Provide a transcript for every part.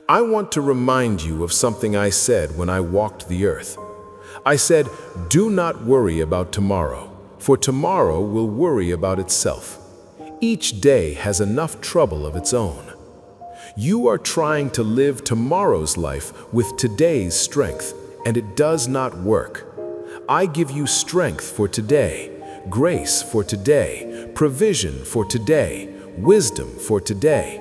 I want to remind you of something I said when I walked the earth. I said, do not worry about tomorrow, for tomorrow will worry about itself. Each day has enough trouble of its own. You are trying to live tomorrow's life with today's strength, and it does not work. I give you strength for today, grace for today, provision for today, wisdom for today.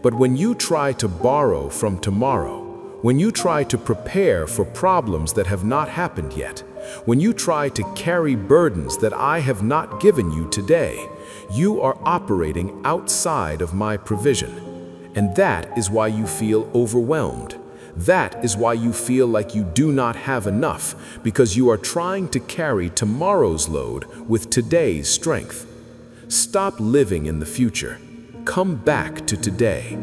But when you try to borrow from tomorrow, when you try to prepare for problems that have not happened yet, when you try to carry burdens that I have not given you today, you are operating outside of my provision. And that is why you feel overwhelmed. That is why you feel like you do not have enough, because you are trying to carry tomorrow's load with today's strength. Stop living in the future. Come back to today.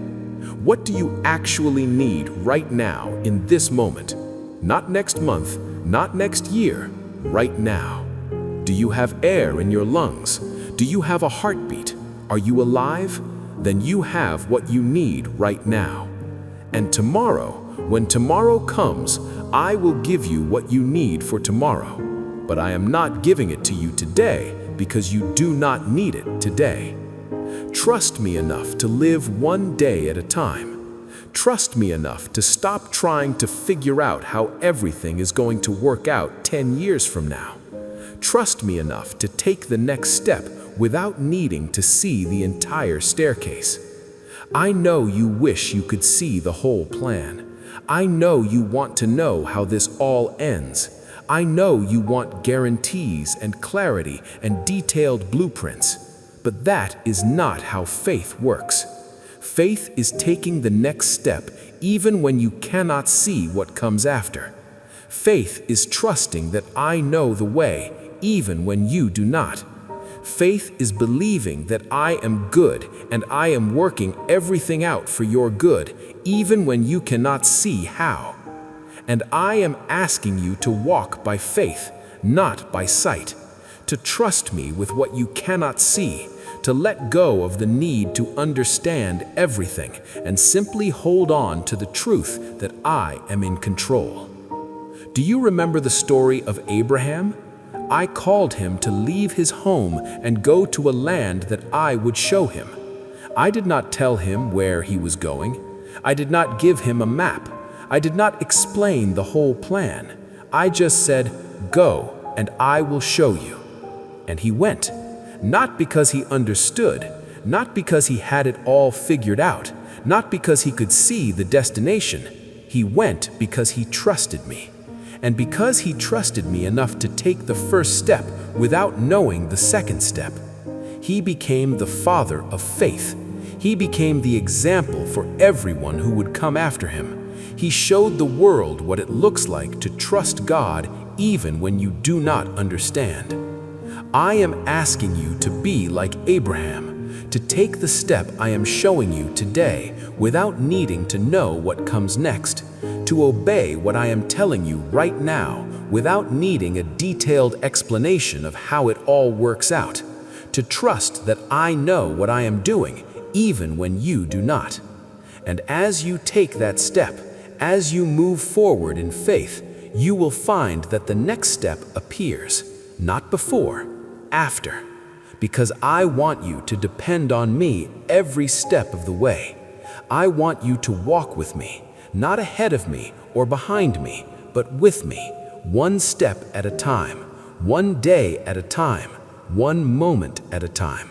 What do you actually need right now in this moment? Not next month, not next year, right now. Do you have air in your lungs? Do you have a heartbeat? Are you alive? Then you have what you need right now. And tomorrow, when tomorrow comes, I will give you what you need for tomorrow. But I am not giving it to you today because you do not need it today. Trust me enough to live one day at a time. Trust me enough to stop trying to figure out how everything is going to work out 10 years from now. Trust me enough to take the next step without needing to see the entire staircase. I know you wish you could see the whole plan. I know you want to know how this all ends. I know you want guarantees and clarity and detailed blueprints. But that is not how faith works. Faith is taking the next step even when you cannot see what comes after. Faith is trusting that I know the way even when you do not. Faith is believing that I am good and I am working everything out for your good even when you cannot see how. And I am asking you to walk by faith, not by sight, to trust me with what you cannot see, to let go of the need to understand everything and simply hold on to the truth that I am in control. Do you remember the story of Abraham? I called him to leave his home and go to a land that I would show him. I did not tell him where he was going. I did not give him a map. I did not explain the whole plan. I just said, go and I will show you. And he went. Not because he understood, not because he had it all figured out, not because he could see the destination. He went because he trusted me. And because he trusted me enough to take the first step without knowing the second step. He became the father of faith. He became the example for everyone who would come after him. He showed the world what it looks like to trust God even when you do not understand. I am asking you to be like Abraham, to take the step I am showing you today without needing to know what comes next, to obey what I am telling you right now without needing a detailed explanation of how it all works out, to trust that I know what I am doing even when you do not. And as you take that step, as you move forward in faith, you will find that the next step appears, not before, after, because I want you to depend on me every step of the way. I want you to walk with me, not ahead of me or behind me, but with me, one step at a time, one day at a time, one moment at a time.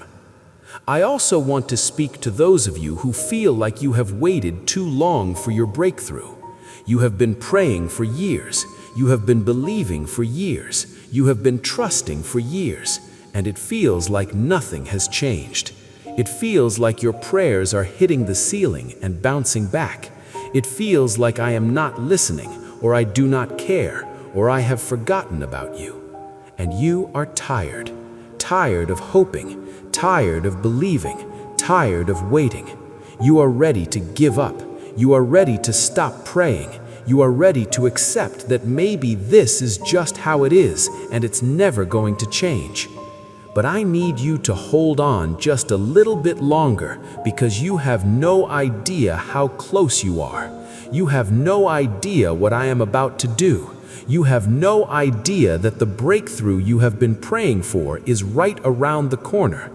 I also want to speak to those of you who feel like you have waited too long for your breakthrough. You have been praying for years. You have been believing for years. You have been trusting for years. And it feels like nothing has changed. It feels like your prayers are hitting the ceiling and bouncing back. It feels like I am not listening, or I do not care, or I have forgotten about you. And you are tired. Tired of hoping, tired of believing, tired of waiting. You are ready to give up. You are ready to stop praying. You are ready to accept that maybe this is just how it is and it's never going to change. but I need you to hold on just a little bit longer because you have no idea how close you are. You have no idea what I am about to do. You have no idea that the breakthrough you have been praying for is right around the corner.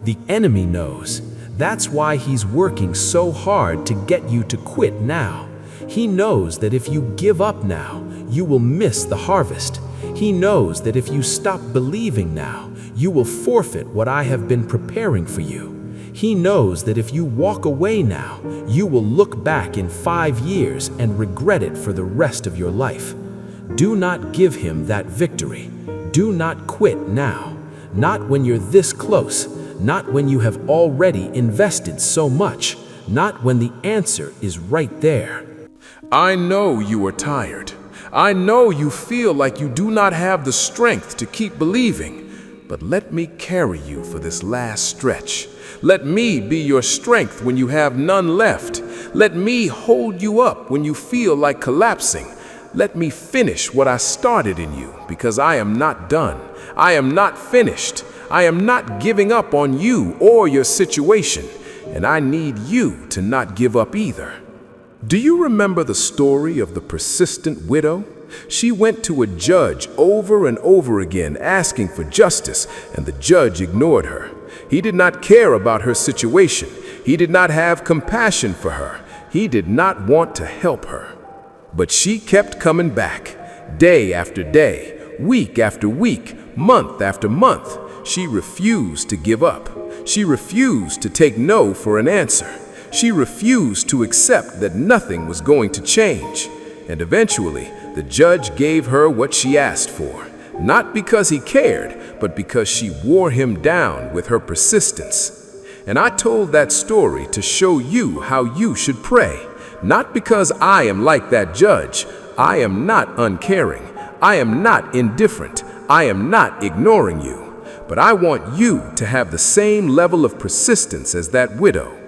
The enemy knows. That's why he's working so hard to get you to quit now. He knows that if you give up now, you will miss the harvest. He knows that if you stop believing now, you will forfeit what I have been preparing for you. He knows that if you walk away now, you will look back in 5 years and regret it for the rest of your life. Do not give him that victory. Do not quit now. Not when you're this close. Not when you have already invested so much. Not when the answer is right there. I know you are tired. I know you feel like you do not have the strength to keep believing. But let me carry you for this last stretch. Let me be your strength when you have none left. Let me hold you up when you feel like collapsing. Let me finish what I started in you, because I am not done. I am not finished. I am not giving up on you or your situation, and I need you to not give up either. Do you remember the story of the persistent widow? She went to a judge over and over again asking for justice, and the judge ignored her. He did not care about her situation. He did not have compassion for her. He did not want to help her. But she kept coming back, day after day, week after week, month after month. She refused to give up. She refused to take no for an answer. She refused to accept that nothing was going to change. And eventually, the judge gave her what she asked for, not because he cared, but because she wore him down with her persistence. And I told that story to show you how you should pray. Not because I am like that judge. I am not uncaring. I am not indifferent. I am not ignoring you. But I want you to have the same level of persistence as that widow.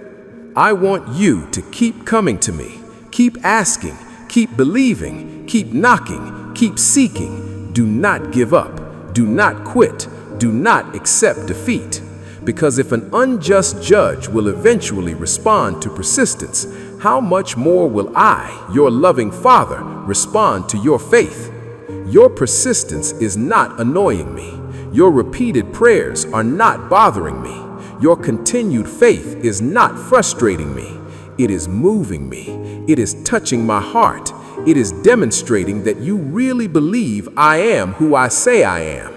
I want you to keep coming to me. Keep asking. Keep believing. Keep knocking. Keep seeking. Do not give up. Do not quit. Do not accept defeat. Because if an unjust judge will eventually respond to persistence, how much more will I, your loving Father, respond to your faith? Your persistence is not annoying me. Your repeated prayers are not bothering me. Your continued faith is not frustrating me. It is moving me. It is touching my heart. It is demonstrating that you really believe I am who I say I am.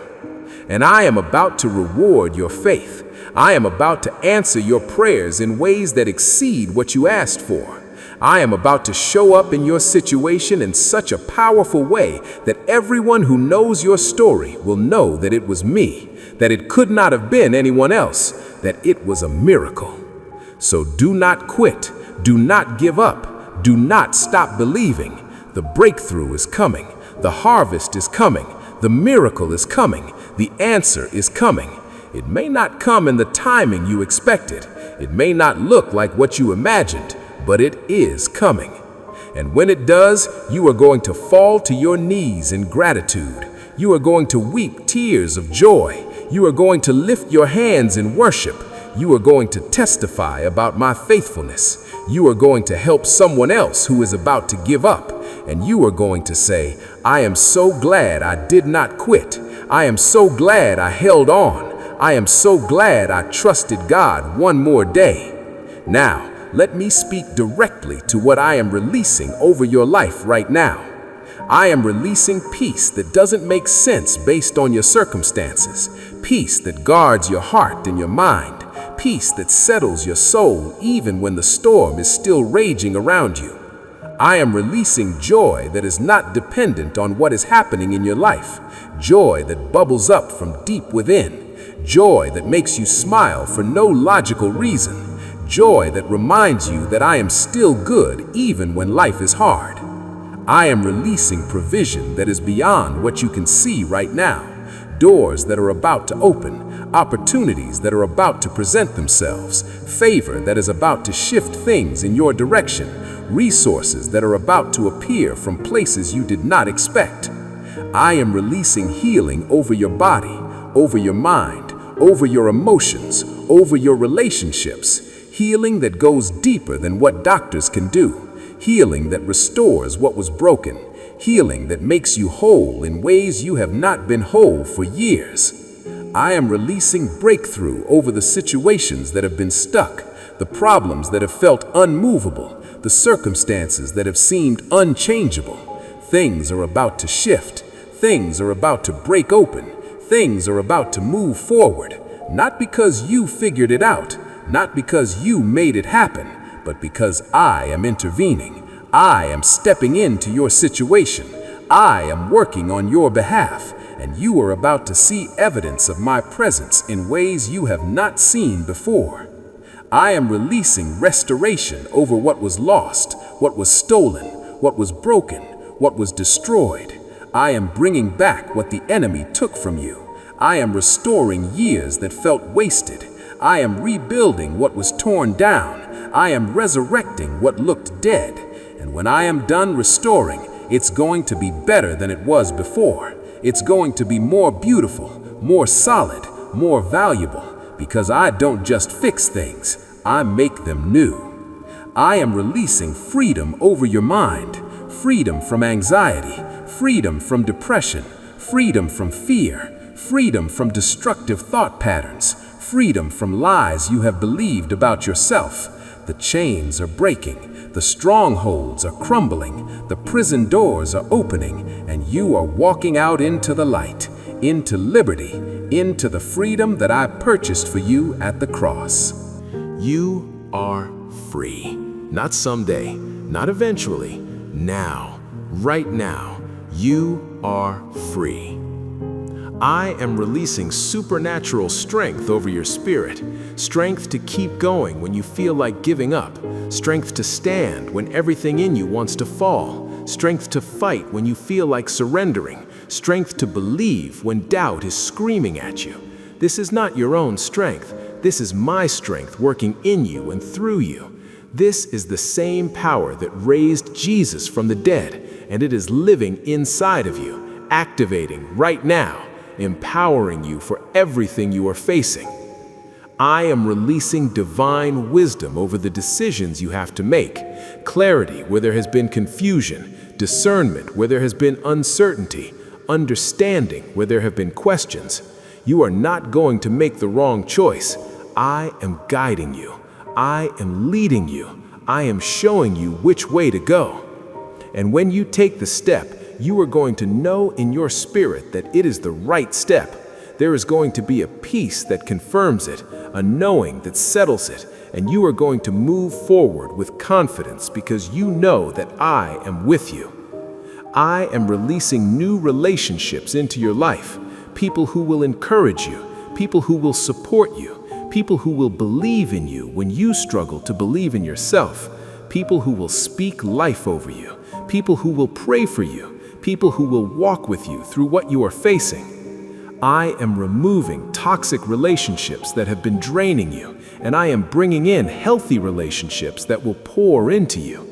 And I am about to reward your faith. I am about to answer your prayers in ways that exceed what you asked for. I am about to show up in your situation in such a powerful way that everyone who knows your story will know that it was me, that it could not have been anyone else, that it was a miracle. So do not quit. Do not give up. Do not stop believing. The breakthrough is coming. The harvest is coming. The miracle is coming. The answer is coming. It may not come in the timing you expected. It may not look like what you imagined, but it is coming. And when it does, you are going to fall to your knees in gratitude. You are going to weep tears of joy. You are going to lift your hands in worship. You are going to testify about my faithfulness. You are going to help someone else who is about to give up. And you are going to say, I am so glad I did not quit. I am so glad I held on. I am so glad I trusted God one more day. Now, let me speak directly to what I am releasing over your life right now. I am releasing peace that doesn't make sense based on your circumstances. Peace that guards your heart and your mind. Peace that settles your soul even when the storm is still raging around you. I am releasing joy that is not dependent on what is happening in your life. Joy that bubbles up from deep within. Joy that makes you smile for no logical reason. Joy that reminds you that I am still good even when life is hard. I am releasing provision that is beyond what you can see right now. Doors that are about to open. Opportunities that are about to present themselves. Favor that is about to shift things in your direction. Resources that are about to appear from places you did not expect. I am releasing healing over your body, over your mind, over your emotions, over your relationships. Healing that goes deeper than what doctors can do. Healing that restores what was broken. Healing that makes you whole in ways you have not been whole for years. I am releasing breakthrough over the situations that have been stuck, the problems that have felt unmovable, the circumstances that have seemed unchangeable. Things are about to shift. Things are about to break open. Things are about to move forward, not because you figured it out, not because you made it happen, but because I am intervening. I am stepping into your situation. I am working on your behalf, and you are about to see evidence of my presence in ways you have not seen before. I am releasing restoration over what was lost, what was stolen, what was broken, what was destroyed. I am bringing back what the enemy took from you. I am restoring years that felt wasted. I am rebuilding what was torn down. I am resurrecting what looked dead. And when I am done restoring, it's going to be better than it was before. It's going to be more beautiful, more solid, more valuable, because I don't just fix things, I make them new. I am releasing freedom over your mind, freedom from anxiety, freedom from depression, freedom from fear, freedom from destructive thought patterns, freedom from lies you have believed about yourself. The chains are breaking, the strongholds are crumbling, the prison doors are opening, and you are walking out into the light, into liberty, into the freedom that I purchased for you at the cross. You are free. Not someday, not eventually. Now, right now, you are free. I am releasing supernatural strength over your spirit, strength to keep going when you feel like giving up, strength to stand when everything in you wants to fall, strength to fight when you feel like surrendering, strength to believe when doubt is screaming at you. This is not your own strength. This is my strength working in you and through you. This is the same power that raised Jesus from the dead, and it is living inside of you, activating right now, empowering you for everything you are facing. I am releasing divine wisdom over the decisions you have to make, clarity where there has been confusion, discernment where there has been uncertainty, understanding where there have been questions. You are not going to make the wrong choice. I am guiding you. I am leading you. I am showing you which way to go. And when you take the step, you are going to know in your spirit that it is the right step. There is going to be a peace that confirms it, a knowing that settles it, and you are going to move forward with confidence because you know that I am with you. I am releasing new relationships into your life, people who will encourage you, people who will support you, people who will believe in you when you struggle to believe in yourself, people who will speak life over you, people who will pray for you, people who will walk with you through what you are facing. I am removing toxic relationships that have been draining you, and I am bringing in healthy relationships that will pour into you.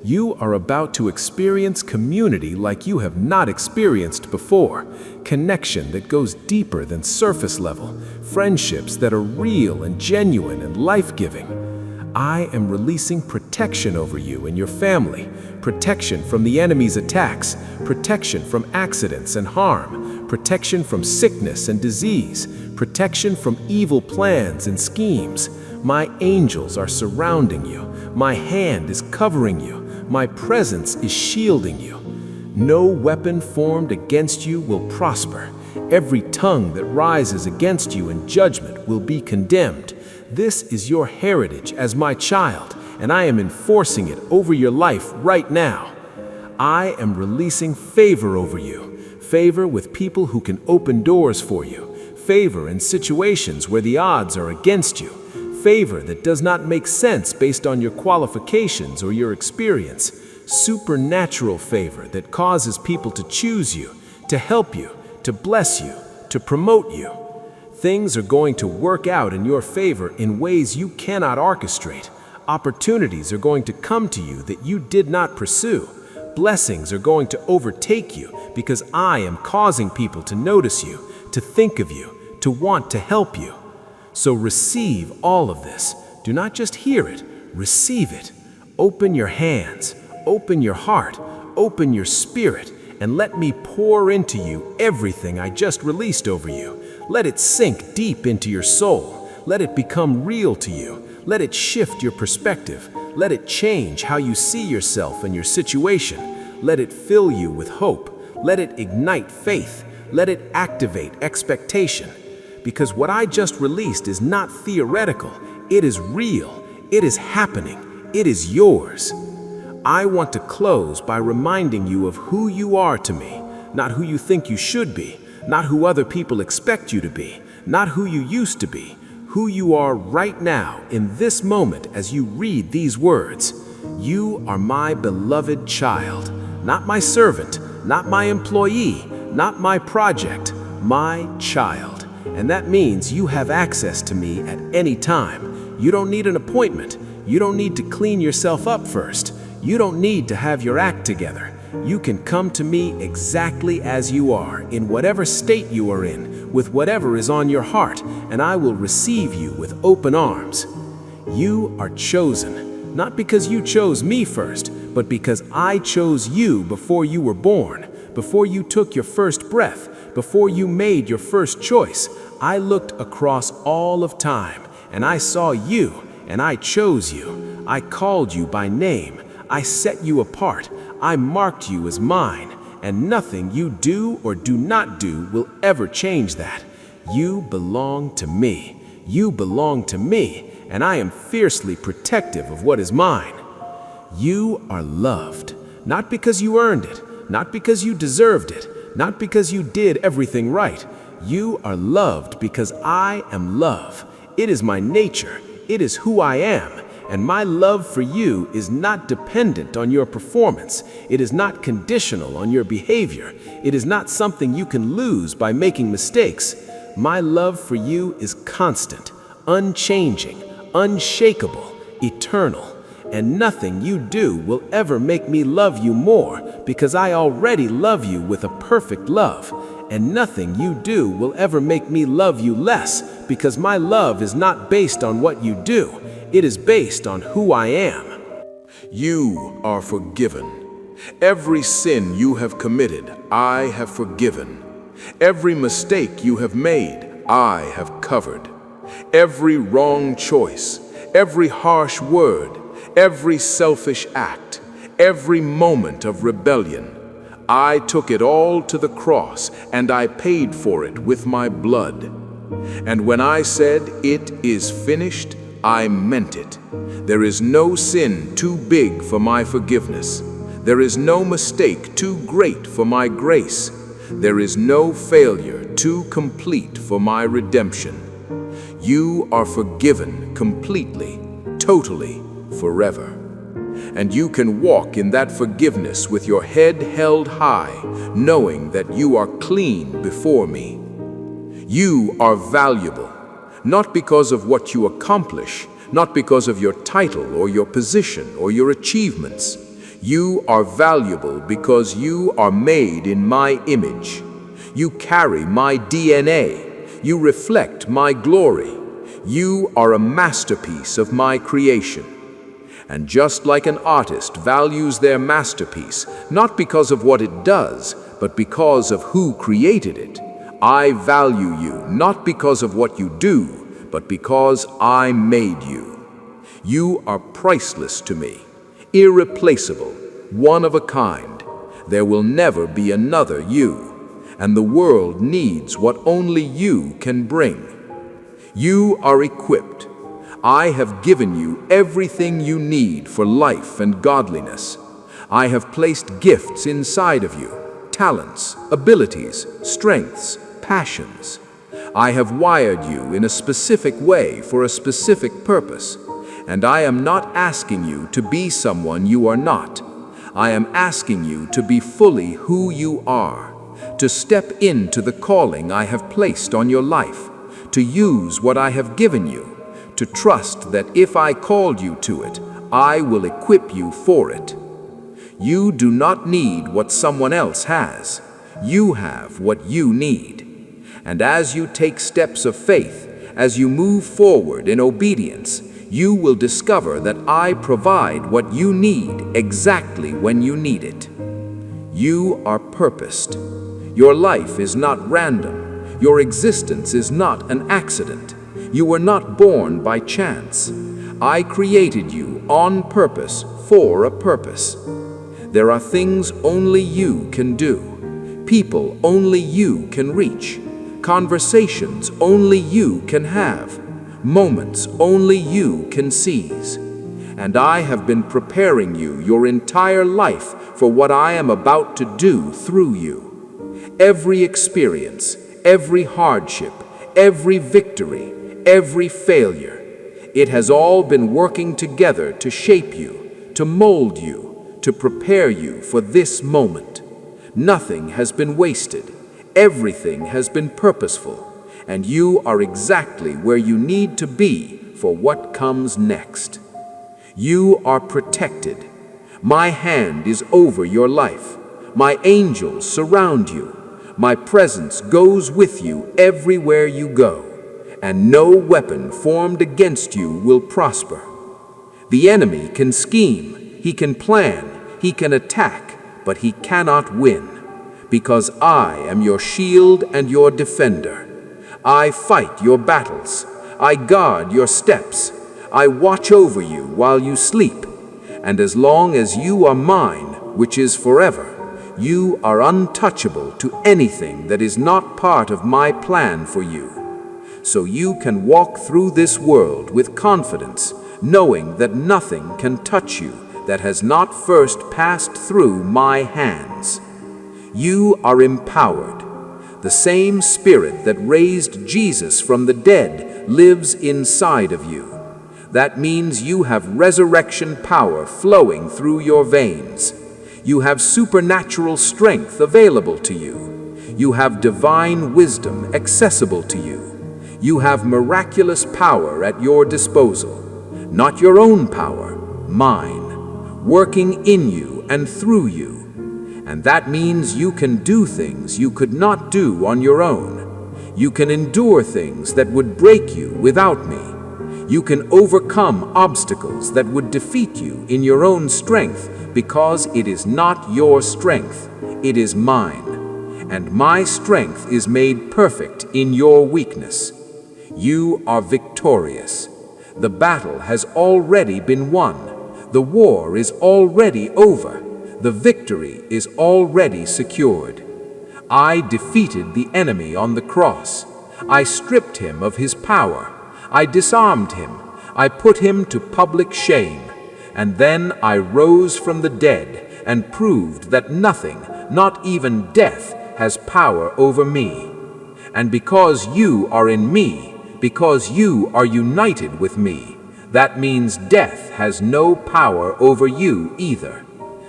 You are about to experience community like you have not experienced before, connection that goes deeper than surface level, friendships that are real and genuine and life-giving. I am releasing protection over you and your family, protection from the enemy's attacks, protection from accidents and harm, protection from sickness and disease, protection from evil plans and schemes. My angels are surrounding you. My hand is covering you. My presence is shielding you. No weapon formed against you will prosper. Every tongue that rises against you in judgment will be condemned. This is your heritage as my child, and I am enforcing it over your life right now. I am releasing favor over you, favor with people who can open doors for you, favor in situations where the odds are against you, favor that does not make sense based on your qualifications or your experience, supernatural favor that causes people to choose you, to help you, to bless you, to promote you. Things are going to work out in your favor in ways you cannot orchestrate. Opportunities are going to come to you that you did not pursue. Blessings are going to overtake you because I am causing people to notice you, to think of you, to want to help you. So receive all of this. Do not just hear it, receive it. Open your hands, open your heart, open your spirit, and let me pour into you everything I just released over you. Let it sink deep into your soul. Let it become real to you. Let it shift your perspective. Let it change how you see yourself and your situation. Let it fill you with hope. Let it ignite faith. Let it activate expectation. Because what I just released is not theoretical. It is real. It is happening. It is yours. I want to close by reminding you of who you are to me, not who you think you should be, not who other people expect you to be, not who you used to be, who you are right now in this moment as you read these words. You are my beloved child, not my servant, not my employee, not my project, my child. And that means you have access to me at any time. You don't need an appointment. You don't need to clean yourself up first. You don't need to have your act together. You can come to me exactly as you are, in whatever state you are in, with whatever is on your heart, and I will receive you with open arms. You are chosen, not because you chose me first, but because I chose you before you were born, before you took your first breath, before you made your first choice. I looked across all of time, and I saw you, and I chose you. I called you by name. I set you apart. I marked you as mine, and nothing you do or do not do will ever change that. You belong to me. You belong to me, and I am fiercely protective of what is mine. You are loved, not because you earned it, not because you deserved it, not because you did everything right. You are loved because I am love. It is my nature. It is who I am. And my love for you is not dependent on your performance. It is not conditional on your behavior. It is not something you can lose by making mistakes. My love for you is constant, unchanging, unshakable, eternal. And nothing you do will ever make me love you more, because I already love you with a perfect love. And nothing you do will ever make me love you less, because my love is not based on what you do. It is based on who I am. You are forgiven. Every sin you have committed, I have forgiven. Every mistake you have made, I have covered. Every wrong choice, every harsh word, every selfish act, every moment of rebellion, I took it all to the cross, and I paid for it with my blood. And when I said, "It is finished," I meant it. There is no sin too big for my forgiveness. There is no mistake too great for my grace. There is no failure too complete for my redemption. You are forgiven completely, totally, forever. And you can walk in that forgiveness with your head held high, knowing that you are clean before me. You are valuable. Not because of what you accomplish, not because of your title or your position or your achievements. You are valuable because you are made in my image. You carry my DNA. You reflect my glory. You are a masterpiece of my creation. And just like an artist values their masterpiece, not because of what it does, but because of who created it, I value you not because of what you do, but because I made you. You are priceless to me, irreplaceable, one of a kind. There will never be another you, and the world needs what only you can bring. You are equipped. I have given you everything you need for life and godliness. I have placed gifts inside of you, talents, abilities, strengths, passions. I have wired you in a specific way for a specific purpose, and I am not asking you to be someone you are not. I am asking you to be fully who you are, to step into the calling I have placed on your life, to use what I have given you, to trust that if I called you to it, I will equip you for it. You do not need what someone else has. You have what you need. And as you take steps of faith, As you move forward in obedience, you will discover that I provide what you need exactly when you need it. You are purposed. Your life is not random. Your existence is not an accident. You were not born by chance. I created you on purpose for a purpose. There are things only you can do, people only you can reach, conversations only you can have, moments only you can seize. And I have been preparing you your entire life for what I am about to do through you. Every experience, every hardship, every victory, every failure, it has all been working together to shape you, to mold you, to prepare you for this moment. Nothing has been wasted. Everything has been purposeful, and you are exactly where you need to be for what comes next. You are protected. My hand is over your life. My angels surround you. My presence goes with you everywhere you go, and no weapon formed against you will prosper. The enemy can scheme, he can plan, he can attack, but he cannot win, because I am your shield and your defender. I fight your battles. I guard your steps. I watch over you while you sleep. And as long as you are mine, which is forever, you are untouchable to anything that is not part of my plan for you. So you can walk through this world with confidence, knowing that nothing can touch you that has not first passed through my hands. You are empowered. The same Spirit that raised Jesus from the dead lives inside of you. That means you have resurrection power flowing through your veins. You have supernatural strength available to you. You have divine wisdom accessible to you. You have miraculous power at your disposal. Not your own power, mine, working in you and through you. And that means you can do things you could not do on your own. You can endure things that would break you without me. You can overcome obstacles that would defeat you in your own strength, because it is not your strength, it is mine. And my strength is made perfect in your weakness. You are victorious. The battle has already been won. The war is already over. The victory is already secured. I defeated the enemy on the cross. I stripped him of his power. I disarmed him. I put him to public shame. And then I rose from the dead and proved that nothing, not even death, has power over me. And because you are in me, because you are united with me, that means death has no power over you either.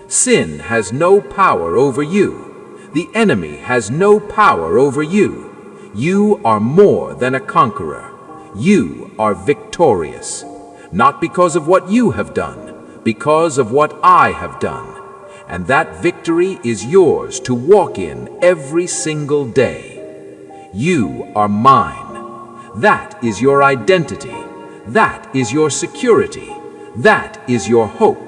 Sin has no power over you. The enemy has no power over you. You are more than a conqueror. You are victorious. Not because of what you have done, because of what I have done. And that victory is yours to walk in every single day. You are mine. That is your identity. That is your security. That is your hope.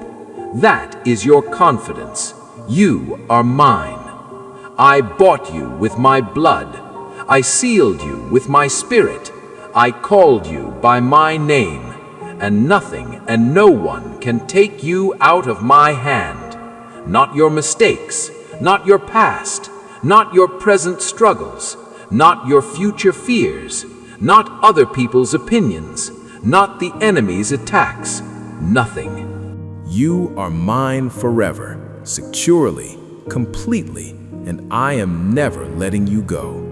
That is your confidence. You are mine. I bought you with my blood. I sealed you with my Spirit. I called you by my name, and nothing and no one can take you out of my hand. Not your mistakes, not your past, not your present struggles, not your future fears, not other people's opinions, not the enemy's attacks. Nothing. You are mine forever, securely, completely, and I am never letting you go.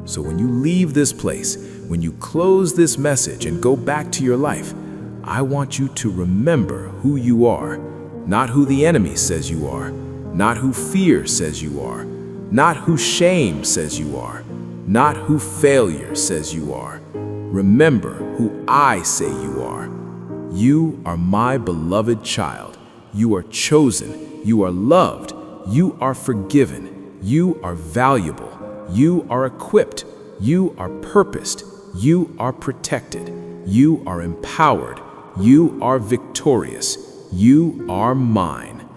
So when you leave this place, when you close this message and go back to your life, I want you to remember who you are, not who the enemy says you are, not who fear says you are, not who shame says you are, not who failure says you are. Remember who I say you are. You are my beloved child. You are chosen. You are loved. You are forgiven. You are valuable. You are equipped. You are purposed. You are protected. You are empowered. You are victorious. You are mine.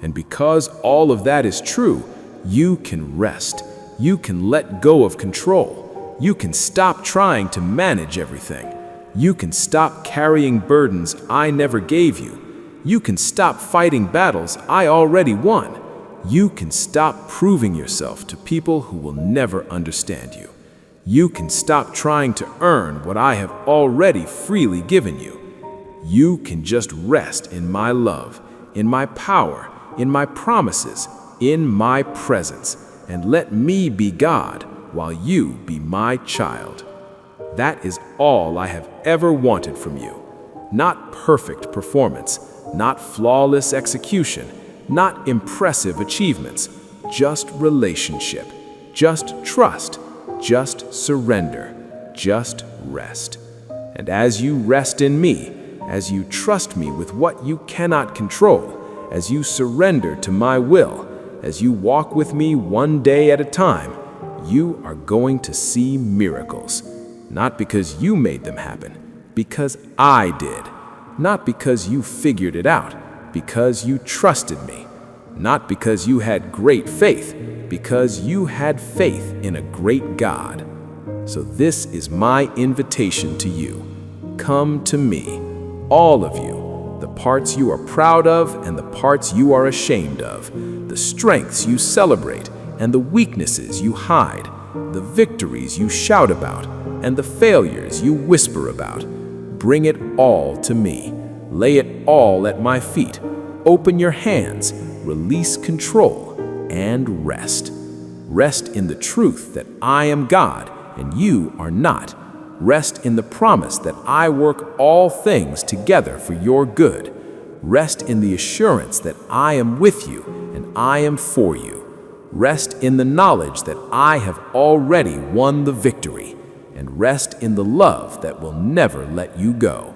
And because all of that is true, you can rest. You can let go of control. You can stop trying to manage everything. You can stop carrying burdens I never gave you. You can stop fighting battles I already won. You can stop proving yourself to people who will never understand you. You can stop trying to earn what I have already freely given you. You can just rest in my love, in my power, in my promises, in my presence, and let me be God while you be my child. That is all I have ever wanted from you. Not perfect performance, not flawless execution, not impressive achievements, just relationship, just trust, just surrender, just rest. And as you rest in me, as you trust me with what you cannot control, as you surrender to my will, as you walk with me one day at a time, you are going to see miracles. Not because you made them happen, because I did. Not because you figured it out, because you trusted me. Not because you had great faith, because you had faith in a great God. So this is my invitation to you. Come to me, all of you, the parts you are proud of and the parts you are ashamed of, the strengths you celebrate and the weaknesses you hide, the victories you shout about and the failures you whisper about. Bring it all to me. Lay it all at my feet. Open your hands, release control, and rest. Rest in the truth that I am God and you are not. Rest in the promise that I work all things together for your good. Rest in the assurance that I am with you and I am for you. Rest in the knowledge that I have already won the victory. And rest in the love that will never let you go.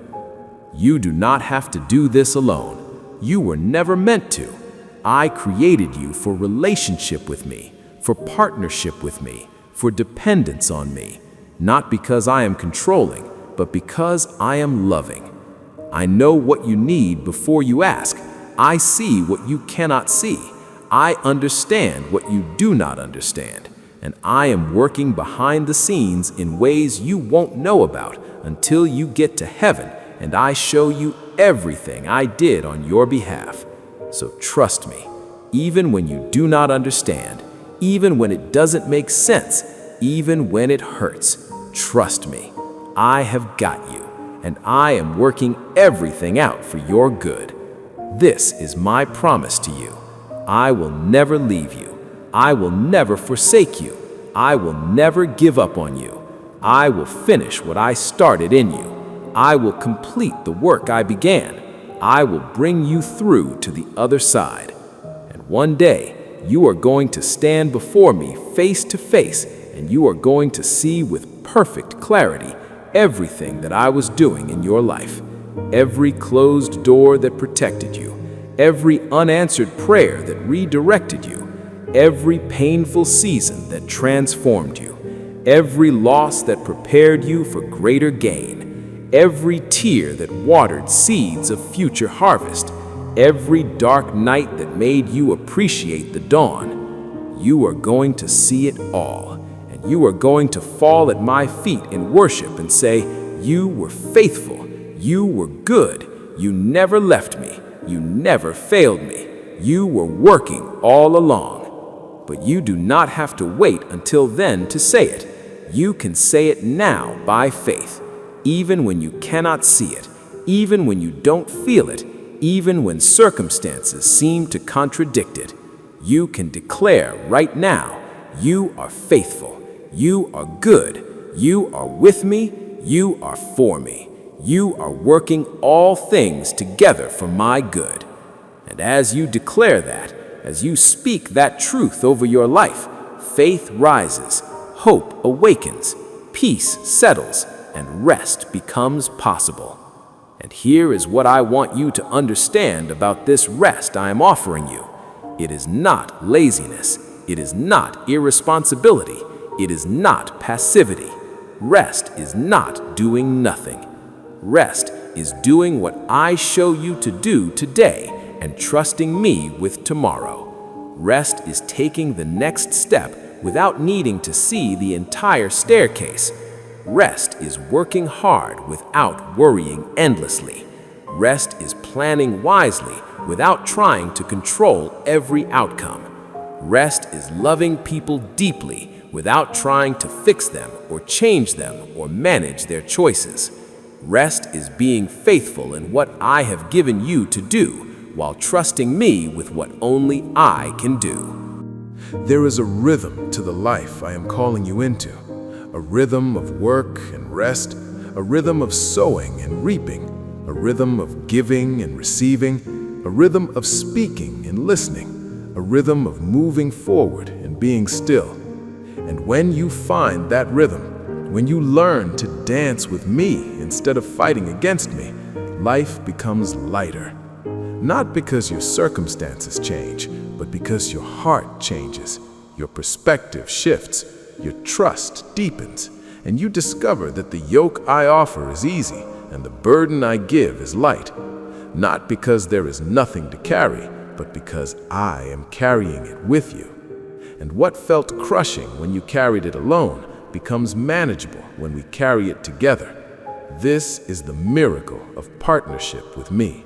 You do not have to do this alone. You were never meant to. I created you for relationship with me, for partnership with me, for dependence on me. Not because I am controlling, but because I am loving. I know what you need before you ask. I see what you cannot see. I understand what you do not understand. And I am working behind the scenes in ways you won't know about until you get to heaven and I show you everything I did on your behalf. So trust me, even when you do not understand, even when it doesn't make sense, even when it hurts, trust me. I have got you, and I am working everything out for your good. This is my promise to you. I will never leave you. I will never forsake you. I will never give up on you. I will finish what I started in you. I will complete the work I began. I will bring you through to the other side. And one day, you are going to stand before me face to face, and you are going to see with perfect clarity everything that I was doing in your life. Every closed door that protected you. Every unanswered prayer that redirected you. Every painful season that transformed you, every loss that prepared you for greater gain, every tear that watered seeds of future harvest, every dark night that made you appreciate the dawn. You are going to see it all, and you are going to fall at my feet in worship and say, "You were faithful, you were good, you never left me, you never failed me, you were working all along." But you do not have to wait until then to say it. You can say it now by faith, even when you cannot see it, even when you don't feel it, even when circumstances seem to contradict it. You can declare right now, you are faithful, you are good, you are with me, you are for me. You are working all things together for my good. And as you declare that, as you speak that truth over your life, faith rises, hope awakens, peace settles, and rest becomes possible. And here is what I want you to understand about this rest I am offering you. It is not laziness. It is not irresponsibility. It is not passivity. Rest is not doing nothing. Rest is doing what I show you to do today and trusting me with tomorrow. Rest is taking the next step without needing to see the entire staircase. Rest is working hard without worrying endlessly. Rest is planning wisely without trying to control every outcome. Rest is loving people deeply without trying to fix them or change them or manage their choices. Rest is being faithful in what I have given you to do while trusting me with what only I can do. There is a rhythm to the life I am calling you into, a rhythm of work and rest, a rhythm of sowing and reaping, a rhythm of giving and receiving, a rhythm of speaking and listening, a rhythm of moving forward and being still. And when you find that rhythm, when you learn to dance with me instead of fighting against me, life becomes lighter. Not because your circumstances change, but because your heart changes, your perspective shifts, your trust deepens, and you discover that the yoke I offer is easy and the burden I give is light. Not because there is nothing to carry, but because I am carrying it with you. And what felt crushing when you carried it alone becomes manageable when we carry it together. This is the miracle of partnership with me.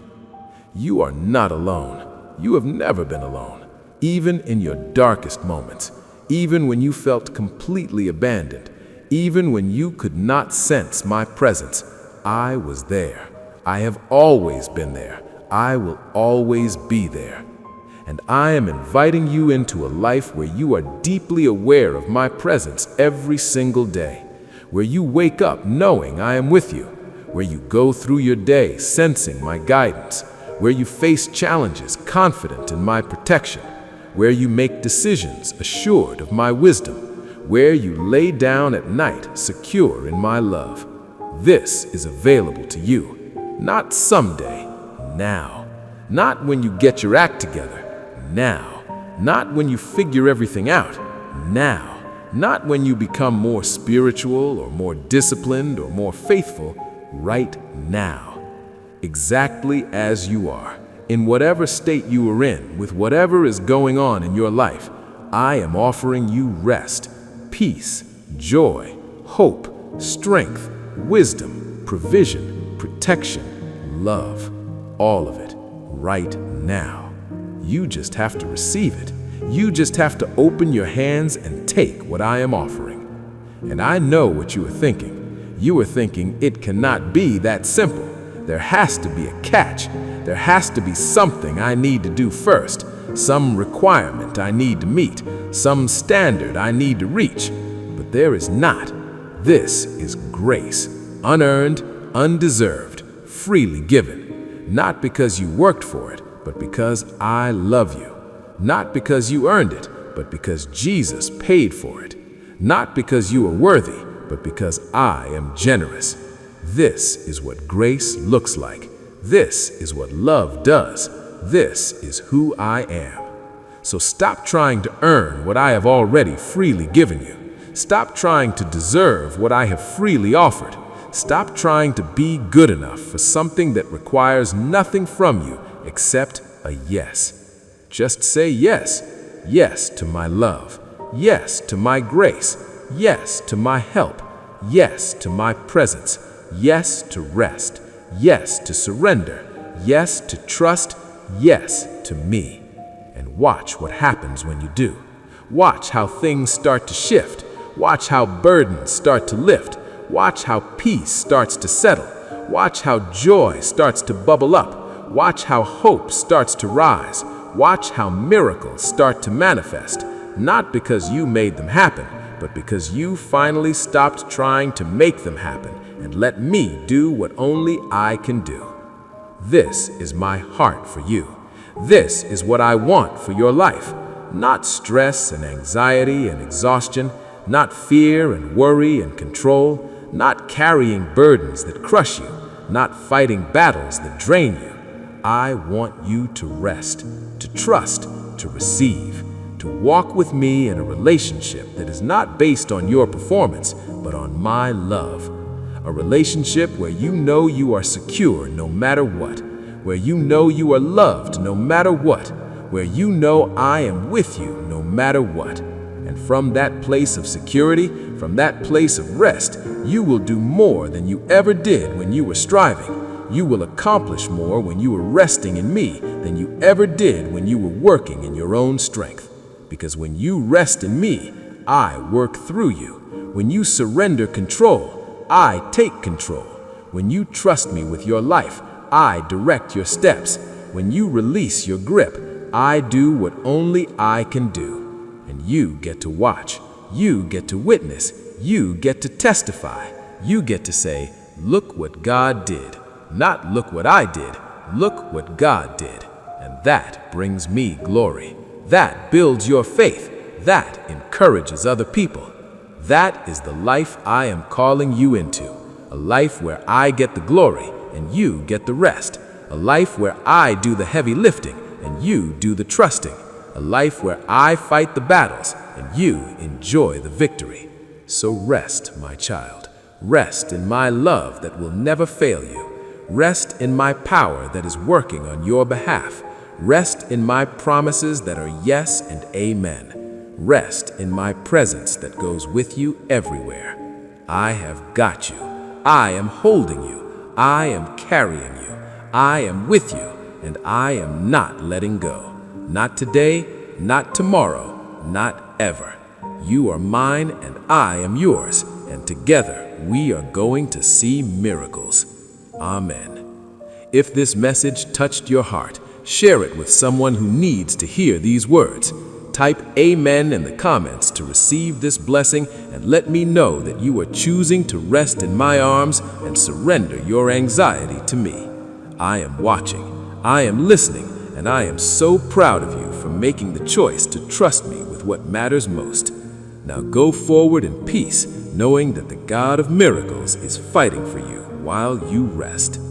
You are not alone. You have never been alone. Even in your darkest moments, even when you felt completely abandoned, even when you could not sense my presence, I was there. I have always been there. I will always be there. And I am inviting you into a life where you are deeply aware of my presence every single day, where you wake up knowing I am with you, where you go through your day sensing my guidance, where you face challenges confident in my protection, where you make decisions assured of my wisdom, where you lay down at night secure in my love. This is available to you, not someday, now. Not when you get your act together, now. Not when you figure everything out, now. Not when you become more spiritual or more disciplined or more faithful, right now. Exactly as you are, in whatever state you are in, with whatever is going on in your life, I am offering you rest, peace, joy, hope, strength, wisdom, provision, protection, love, all of it, right now. You just have to receive it. You just have to open your hands and take what I am offering. And I know what you are thinking. You are thinking it cannot be that simple. There has to be a catch. There has to be something I need to do first, some requirement I need to meet, some standard I need to reach. But there is not. This is grace, unearned, undeserved, freely given. Not because you worked for it, but because I love you. Not because you earned it, but because Jesus paid for it. Not because you are worthy, but because I am generous. This is what grace looks like. This is what love does. This is who I am. So stop trying to earn what I have already freely given you. Stop trying to deserve what I have freely offered. Stop trying to be good enough for something that requires nothing from you except a yes. Just say yes. Yes to my love. Yes to my grace. Yes to my help. Yes to my presence. Yes to rest. Yes to surrender. Yes to trust. Yes to me. And watch what happens when you do. Watch how things start to shift. Watch how burdens start to lift. Watch how peace starts to settle. Watch how joy starts to bubble up. Watch how hope starts to rise. Watch how miracles start to manifest. Not because you made them happen, but because you finally stopped trying to make them happen and let me do what only I can do. This is my heart for you. This is what I want for your life. Not stress and anxiety and exhaustion, not fear and worry and control, not carrying burdens that crush you, not fighting battles that drain you. I want you to rest, to trust, to receive, to walk with me in a relationship that is not based on your performance, but on my love. A relationship where you know you are secure no matter what, where you know you are loved no matter what, where you know I am with you no matter what. And from that place of security, from that place of rest, you will do more than you ever did when you were striving. You will accomplish more when you were resting in me than you ever did when you were working in your own strength. Because when you rest in me, I work through you. When you surrender control, I take control. When you trust me with your life, I direct your steps. When you release your grip, I do what only I can do. And you get to watch. You get to witness. You get to testify. You get to say, look what God did. Not look what I did, look what God did. And that brings me glory. That builds your faith. That encourages other people. That is the life I am calling you into. A life where I get the glory and you get the rest. A life where I do the heavy lifting and you do the trusting. A life where I fight the battles and you enjoy the victory. So rest, my child. Rest in my love that will never fail you. Rest in my power that is working on your behalf. Rest in my promises that are yes and amen. Rest in my presence that goes with you everywhere. I have got you. I am holding you. I am carrying you. I am with you, and I am not letting go. Not today, not tomorrow, not ever. You are mine and I am yours, and together we are going to see miracles. Amen. If this message touched your heart, share it with someone who needs to hear these words. Type Amen in the comments to receive this blessing and let me know that you are choosing to rest in my arms and surrender your anxiety to me. I am watching, I am listening, and I am so proud of you for making the choice to trust me with what matters most. Now go forward in peace, knowing that the God of miracles is fighting for you while you rest.